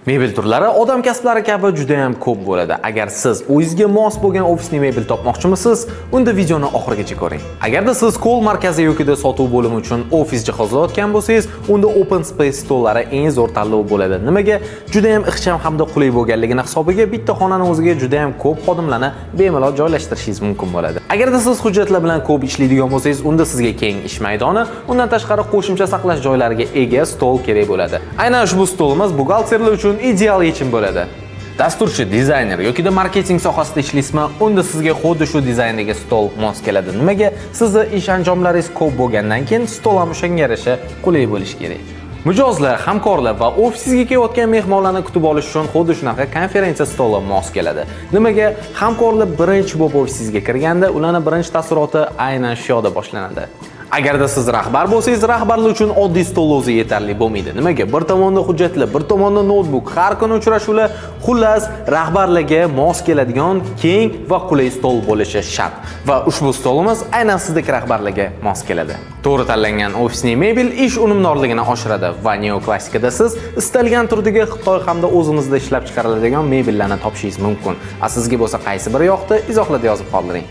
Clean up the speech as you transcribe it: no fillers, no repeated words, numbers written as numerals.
Mebel turlari odam kasblari kabi juda ham ko'p bo'ladi. Agar siz o'zingizga mos bo'lgan ofisni mebel topmoqchimisiz, unda videoni oxirigacha ko'ring. Agarda siz Kool markazi yo'kida sotuv bo'limi uchun ofis jihozlayotgan bo'lsangiz, unda Open Space stollari eng zo'r tanlov bo'ladi. Nimaga? Juda ham ixcham hamda qulay bo'lganligini hisobiga bitta xonani o'ziga juda ham ko'p xodimlarni bemalol joylashtirishingiz mumkin bo'ladi. Agarda siz hujjatlar bilan ko'p ishlaydigan bo'lsangiz, unda sizga keng ish maydoni, undan tashqari qo'shimcha saqlash joylariga ega stol kerak bo'ladi. Aynan ushbu stolimiz buxgalterlar uchun ideal yechim bo'ladi. Dasturchi, dizayner yoki marketing sohasida ishlaysizmi, unda sizga xuddi shu dizayndagi stol mos keladi. Nimaga? Sizning ish anjomlaringiz ko'p bo'lgandan keyin stol ham o'shanga yarasha qulay bo'lishi kerak. Mijozlar, hamkorlar va ofisingizga kelayotgan mehmonlarni kutib olish uchun xuddi shunaqa konferensiya stoli mos keladi. Nimaga? Hamkorlar birinchi bo'lib ofisingizga kirganda, ularning birinchi taassuroti aynan shu yoqda boshlanadi. Agarda siz rahbar bo'lsangiz, rahbarlar uchun oddiy stol o'zi yetarli bo'lmaydi. Nimaga? Bir tomonda hujjatlar, bir tomonda notebook, har kuni uchrashuvlar, xullas rahbarlarga mos keladigan keng va qulay stol bo'lishi shart. Va ushbu stolimiz aynan sizdagi rahbarlarga mos keladi. To'g'ri tanlangan ofisning mebel ish unumdorligini oshiradi va neoklassikada siz istalgan turdagi Xitoy hamda o'zimizda ishlab chiqariladigan mebellarni topishingiz mumkin. Sizga bo'lsa qaysi biri yoqdi? Izohlarda yozib qoldiring.